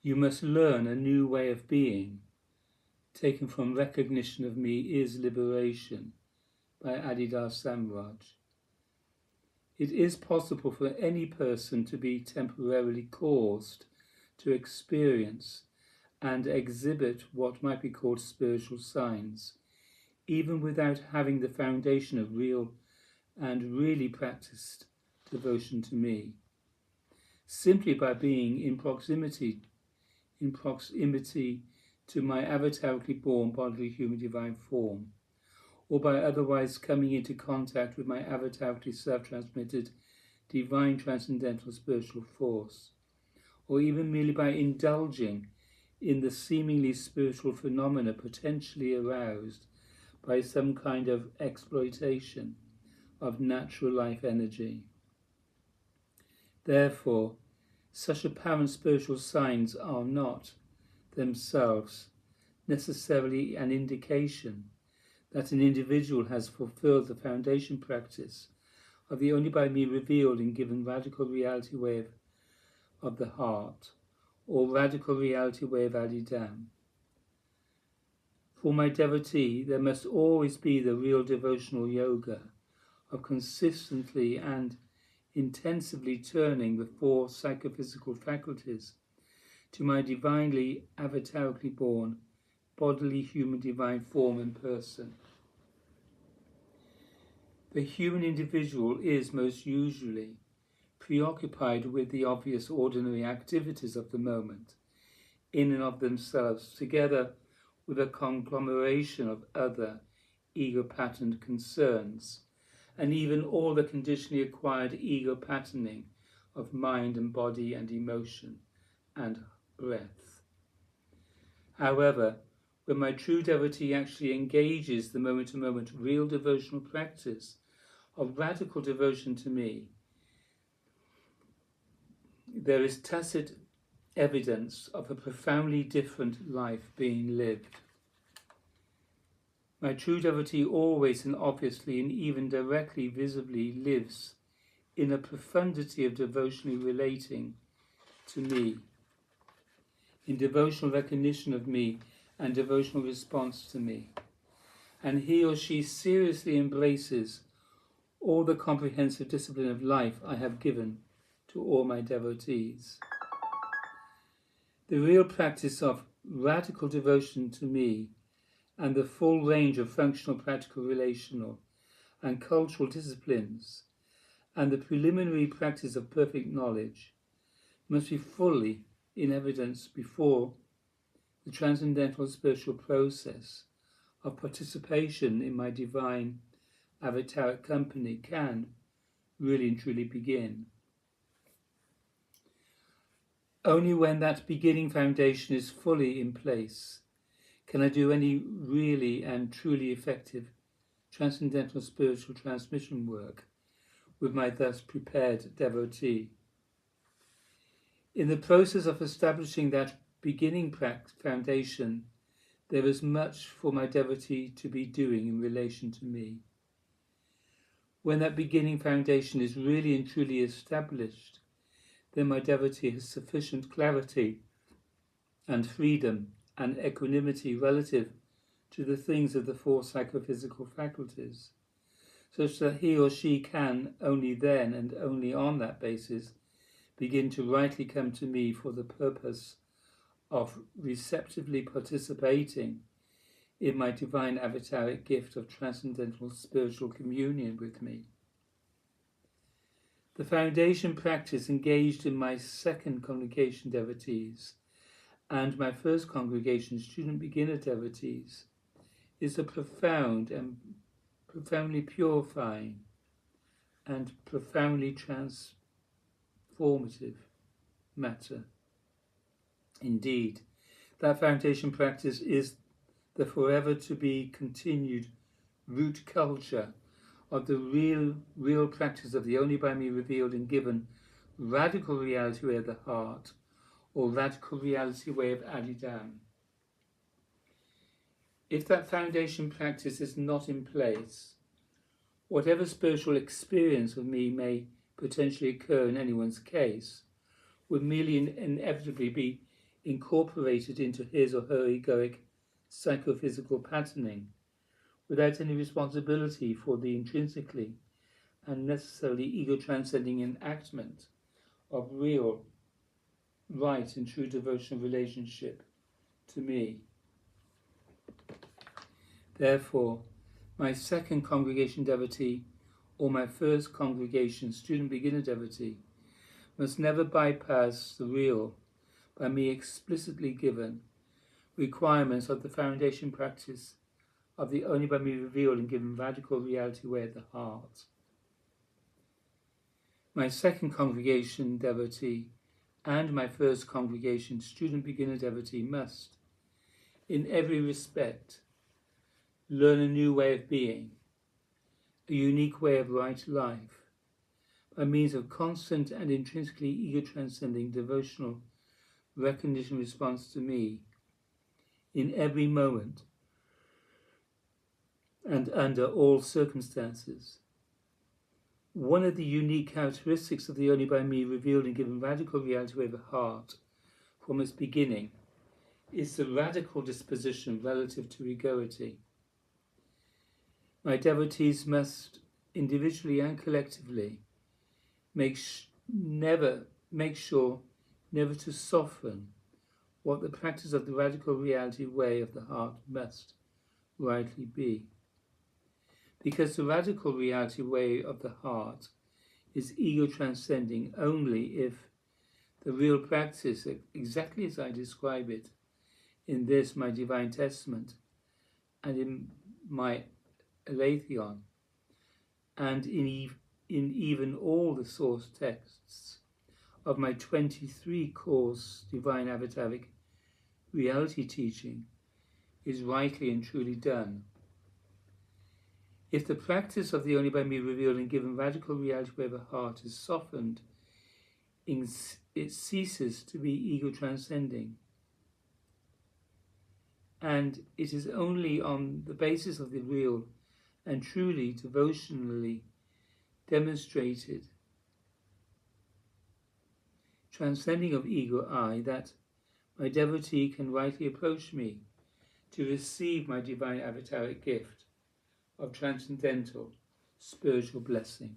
You must learn a new way of being, taken from Recognition of Me is Liberation by Adidas Samraj. It is possible for any person to be temporarily caused to experience and exhibit what might be called spiritual signs, even without having the foundation of real and really practiced devotion to me, simply by being in proximity to my avatarically born bodily human divine form, or by otherwise coming into contact with my avatarically self-transmitted divine transcendental spiritual force, or even merely by indulging in the seemingly spiritual phenomena potentially aroused by some kind of exploitation of natural life energy. Therefore, such apparent spiritual signs are not themselves necessarily an indication that an individual has fulfilled the foundation practice of the only by me revealed and given radical reality way of the heart, or radical reality way of Adidam. For my devotee, there must always be the real devotional yoga of consistently and intensively turning the four psychophysical faculties to my divinely avatarically born bodily human divine form and person. The human individual is most usually preoccupied with the obvious ordinary activities of the moment, in and of themselves, together with a conglomeration of other ego-patterned concerns, and even all the conditionally acquired ego-patterning of mind and body and emotion and breath. However, when my true devotee actually engages the moment-to-moment real devotional practice of radical devotion to me, there is tacit evidence of a profoundly different life being lived. My true devotee always and obviously and even directly visibly lives in a profundity of devotionally relating to me, in devotional recognition of me and devotional response to me. And he or she seriously embraces all the comprehensive discipline of life I have given to all my devotees. The real practice of radical devotion to me and the full range of functional, practical, relational and cultural disciplines and the preliminary practice of perfect knowledge must be fully in evidence before the transcendental spiritual process of participation in my divine avataric company can really and truly begin. Only when that beginning foundation is fully in place can I do any really and truly effective transcendental spiritual transmission work with my thus prepared devotee. In the process of establishing that beginning foundation, there is much for my devotee to be doing in relation to me. When that beginning foundation is really and truly established, then my devotee has sufficient clarity and freedom and equanimity relative to the things of the four psychophysical faculties, such that he or she can only then and only on that basis begin to rightly come to me for the purpose of receptively participating in my divine avataric gift of transcendental spiritual communion with me. The foundation practice engaged in my second congregation devotees and my first congregation student beginner devotees is a profound and profoundly purifying and profoundly transformative matter. Indeed, that foundation practice is the forever to be continued root culture of the real practice of the only by me revealed and given radical reality way of the heart, or radical reality way of Adidam. If that foundation practice is not in place, whatever spiritual experience of me may potentially occur in anyone's case would merely inevitably be incorporated into his or her egoic psychophysical patterning, without any responsibility for the intrinsically and necessarily ego-transcending enactment of real, right and true devotional relationship to me. Therefore, my second congregation devotee or my first congregation student beginner devotee must never bypass the real, by me explicitly given, requirements of the foundation practice of the only by me revealed and given radical reality way at the heart. My second congregation devotee and my first congregation student beginner devotee must, in every respect, learn a new way of being, a unique way of right life, by means of constant and intrinsically ego-transcending devotional recognition response to me, in every moment and under all circumstances. One of the unique characteristics of the only by me revealed and given radical reality way of the heart from its beginning is the radical disposition relative to egoity. My devotees must, individually and collectively, make sure never to soften what the practice of the radical reality way of the heart must rightly be. Because the radical reality way of the heart is ego-transcending only if the real practice, exactly as I describe it in this, my Divine Testament, and in my Aletheon, and in even all the source texts of my 23-course Divine Avataric Reality teaching, is rightly and truly done. If the practice of the only by me revealed and given radical reality way of the heart is softened, it ceases to be ego-transcending. And it is only on the basis of the real and truly devotionally demonstrated transcending of ego I that my devotee can rightly approach me to receive my divine avataric gift of transcendental spiritual blessing.